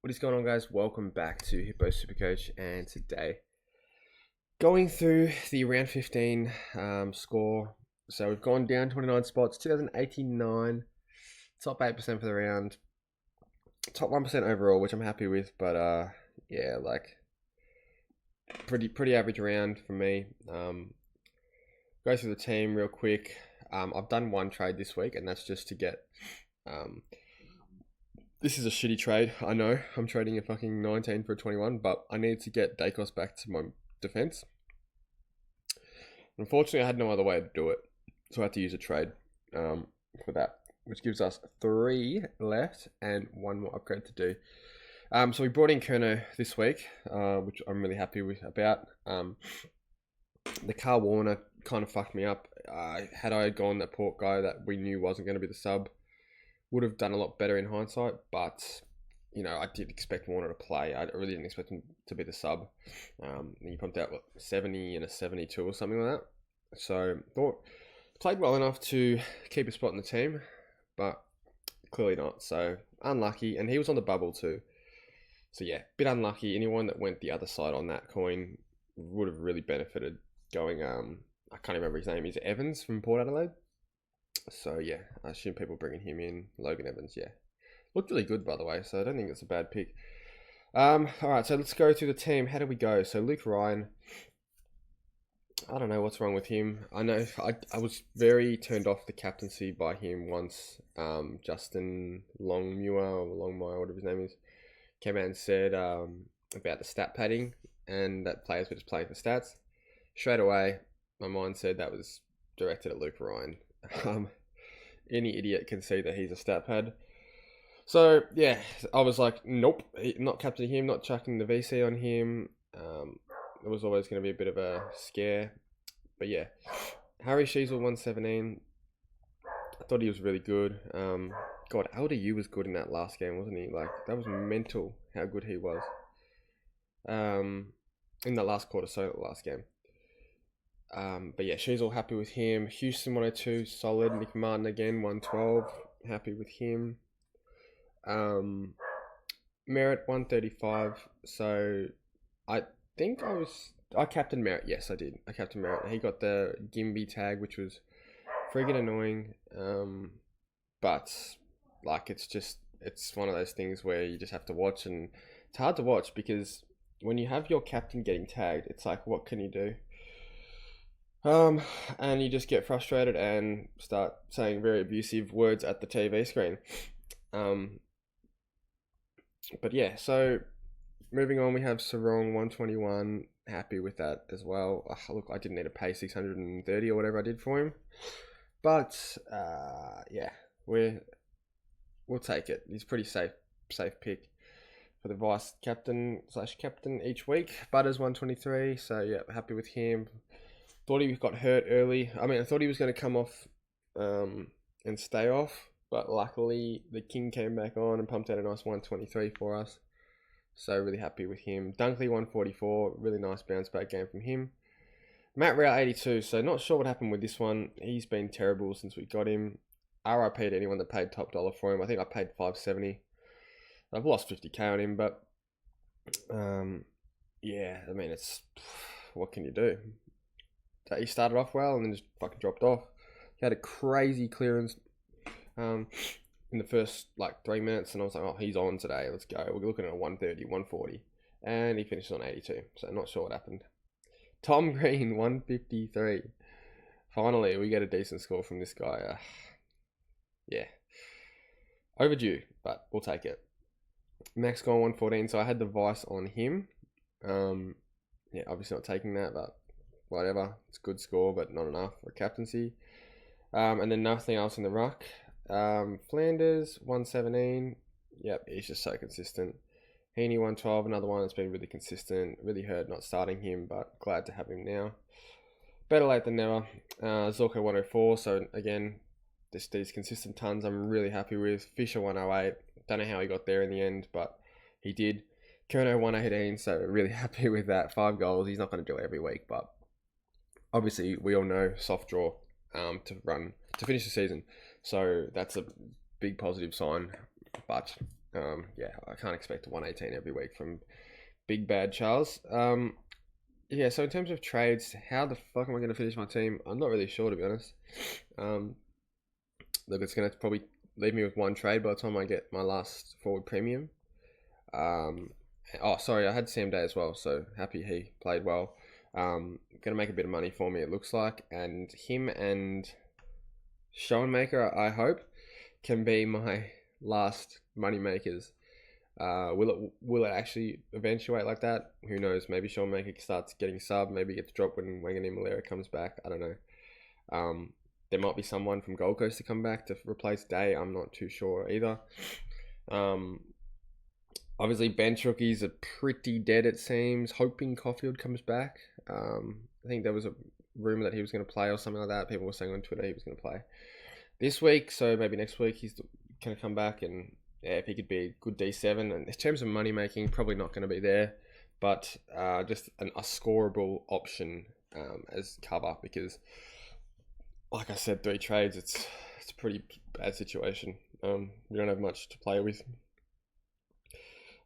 What is going on, guys? Welcome back to Hippo Supercoach, and today going through the round 15 score. So we've gone down 29 spots, 2089, top 8% for the round, top 1% overall, which I'm happy with. But yeah, like pretty average round for me. Go through the team real quick. I've done one trade this week, and that's just to get this is a shitty trade. I know I'm trading a fucking 19 for a 21, but I need to get Dacos back to my defense. Unfortunately, I had no other way to do it, so I had to use a trade for that, which gives us 3 left and 1 more upgrade to do. So we brought in Kerno this week, which I'm really happy with about. The Carl Warner kind of fucked me up. Had I gone that port guy that we knew wasn't going to be the sub, would have done a lot better in hindsight, but you know, I did expect Warner to play. I really didn't expect him to be the sub. He pumped out 70 and a 72 or something like that. So thought played well enough to keep a spot in the team, but clearly not. So unlucky, and he was on the bubble too. So yeah, bit unlucky. Anyone that went the other side on that coin would have really benefited going. I can't remember his name. Is it Evans from Port Adelaide? So yeah, I assume people bringing him in. Logan Evans, yeah. Looked really good, by the way, so I don't think it's a bad pick. Alright, so let's go through the team. How do we go? So Luke Ryan, I don't know what's wrong with him. I know I was very turned off the captaincy by him once Justin Longmuir, or Longmire, whatever his name is, came out and said about the stat padding and that players were just playing for stats. Straight away, my mind said that was directed at Luke Ryan. Any idiot can see that he's a stat pad. So yeah, I was like, nope, not captaining him, not chucking the VC on him. It was always going to be a bit of a scare. But yeah, Harry Sheasel 117. I thought he was really good. God, LDU was good in that last game, wasn't he? Like, that was mental how good he was. In the last quarter, so the last game. But yeah, she's all happy with him. Houston 102, solid. Nick Martin again, 112, happy with him. Merritt 135. So I think I captained Merritt. Yes, I did. I captained Merritt. He got the Gimby tag, which was friggin' annoying. But like it's one of those things where you just have to watch, and it's hard to watch because when you have your captain getting tagged, it's like, what can you do? And you just get frustrated and start saying very abusive words at the TV screen. But yeah, so moving on, we have Sarong 121. Happy with that as well. Look, I didn't need to pay 630 or whatever I did for him, but yeah, we'll take it. He's pretty safe pick for the vice captain / captain each week. Butters 123. So yeah, happy with him. Thought he got hurt early. I mean, I thought he was going to come off and stay off, but luckily the King came back on and pumped out a nice 123 for us. So really happy with him. Dunkley 144, really nice bounce back game from him. Matt Rao 82, so not sure what happened with this one. He's been terrible since we got him. RIP to anyone that paid top dollar for him. I think I paid 570. I've lost 50k on him, but yeah, I mean, it's what can you do? He started off well and then just fucking dropped off. He had a crazy clearance in the first like 3 minutes, and I was like, oh, he's on today, let's go. We're looking at a 130, 140, and he finishes on 82, so not sure what happened. Tom Green 153. Finally, we get a decent score from this guy. Yeah, overdue, but we'll take it. Max gone 114, so I had the vice on him. Yeah, obviously not taking that, but whatever, it's a good score, but not enough for captaincy. And then nothing else in the ruck. Flanders 117. Yep, he's just so consistent. Heaney 112, another one that's been really consistent. Really hurt not starting him, but glad to have him now. Better late than never. Zorko 104. So again, these consistent tons I'm really happy with. Fisher 108. Don't know how he got there in the end, but he did. Kerno 118. So really happy with that. 5 goals. He's not going to do it every week, but obviously we all know soft draw to finish the season. So that's a big positive sign. But Yeah, I can't expect a 118 every week from Big Bad Charles. Yeah, so in terms of trades, how the fuck am I going to finish my team? I'm not really sure, to be honest. Look, it's going to probably leave me with one trade by the time I get my last forward premium. Oh, sorry, I had Sam Day as well, so happy he played well. Going to make a bit of money for me, it looks like. And him and Schoenmaker, I hope, can be my last money makers. Will it actually eventuate like that? Who knows? Maybe Schoenmaker starts getting sub. Maybe gets dropped when Wangani Malera comes back. I don't know. There might be someone from Gold Coast to come back to replace Day. I'm not too sure either. Obviously, bench rookies are pretty dead, it seems. Hoping Caulfield comes back. I think there was a rumor that he was going to play or something like that. People were saying on Twitter he was going to play this week, so maybe next week he's going to come back, and yeah, if he could be a good D7. And in terms of money making, probably not going to be there, but just a scoreable option as cover, because like I said, 3 trades, it's a pretty bad situation. We don't have much to play with.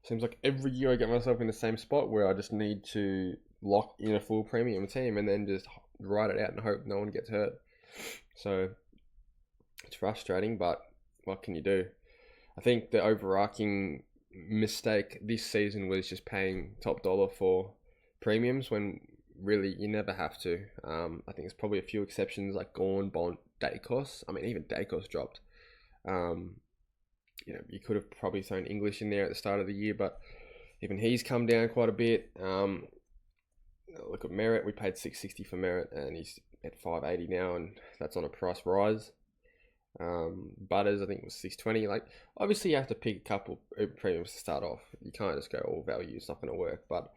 Seems like every year I get myself in the same spot where I just need to lock in a full premium team and then just ride it out and hope no one gets hurt. So it's frustrating, but what can you do? I think the overarching mistake this season was just paying top dollar for premiums when really you never have to. I think there's probably a few exceptions like Gorn, Bont, Dacos. I mean, even Dacos dropped. You could have probably thrown English in there at the start of the year, but even he's come down quite a bit. Look at Merritt. We paid $660 for Merritt, and he's at $580 now, and that's on a price rise. Butters, I think, was $620. Like, obviously, you have to pick a couple premiums to start off. You can't just go all value. It's not going to work. But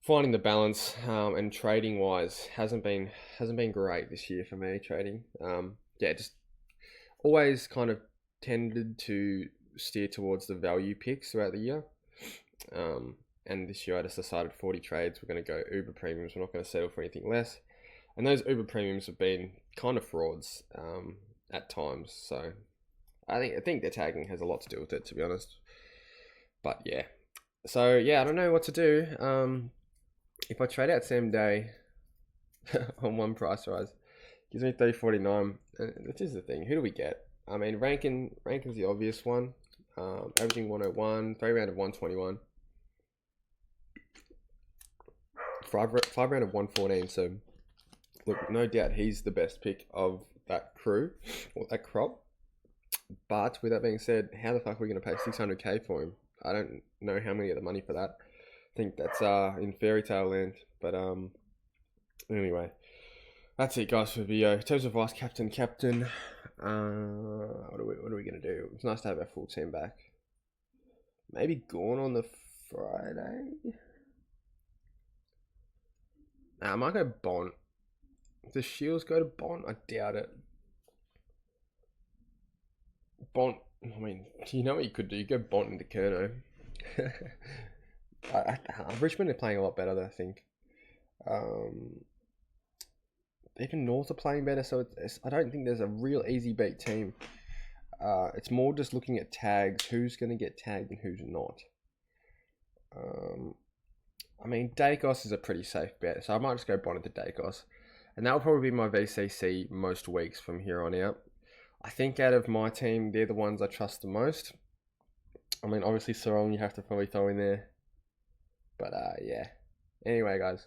finding the balance and trading wise hasn't been great this year for me. Trading, just always kind of tended to steer towards the value picks throughout the year. And this year I just decided 40 trades, we're going to go uber premiums. We're not going to settle for anything less. And those uber premiums have been kind of frauds at times. So I think the tagging has a lot to do with it, to be honest. But yeah. So yeah, I don't know what to do. If I trade out Sam Day on one price rise, gives me 349. This is the thing. Who do we get? I mean, Rankin's the obvious one. Averaging 101, 3 round of 121. 5 round of 114. So, look, no doubt he's the best pick of that crew, or that crop. But with that being said, how the fuck are we going to pay 600k for him? I don't know how many get the money for that. I think that's in fairy tale land. But anyway, that's it, guys, for the video. In terms of vice captain, what are we gonna do? It's nice to have our full team back. Maybe Gorn on the Friday. I might go Bont. Does Shields go to Bont? I doubt it. Bont. I mean, you know what you could do? You go Bont into Kerno. Richmond are playing a lot better, I think. Even North are playing better, so I don't think there's a real easy beat team. It's more just looking at tags, who's going to get tagged and who's not. I mean, Dacos is a pretty safe bet, so I might just go Bonnet to Dacos. And that will probably be my VCC most weeks from here on out. I think out of my team, they're the ones I trust the most. I mean, obviously, Sarong you have to probably throw in there. But yeah. Anyway, guys.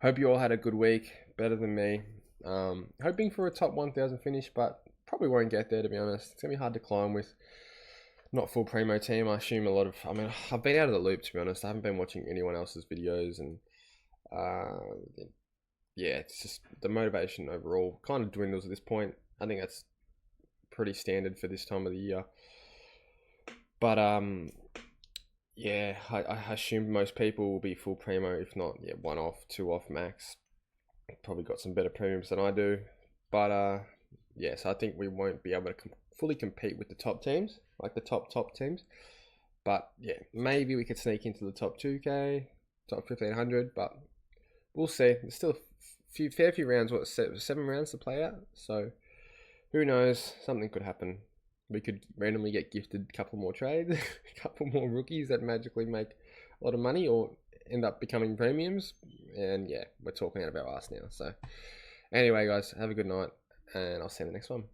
Hope you all had a good week. Better than me. Hoping for a top 1,000 finish, but probably won't get there, to be honest. It's going to be hard to climb with not full primo team. I assume I've been out of the loop, to be honest. I haven't been watching anyone else's videos, and yeah, it's just the motivation overall kind of dwindles at this point. I think that's pretty standard for this time of the year. But yeah, I assume most people will be full primo, if not, yeah, 1 off, 2 off max. Probably got some better premiums than I do. But yeah, so I think we won't be able to fully compete with the top teams, like the top teams. But yeah, maybe we could sneak into the top 2K, top 1,500, but we'll see. There's still a fair few rounds, 7 rounds to play out. So who knows? Something could happen. we could randomly get gifted a couple more trades, a couple more rookies that magically make a lot of money or end up becoming premiums. And yeah, we're talking out of our ass now. So anyway, guys, have a good night, and I'll see you in the next one.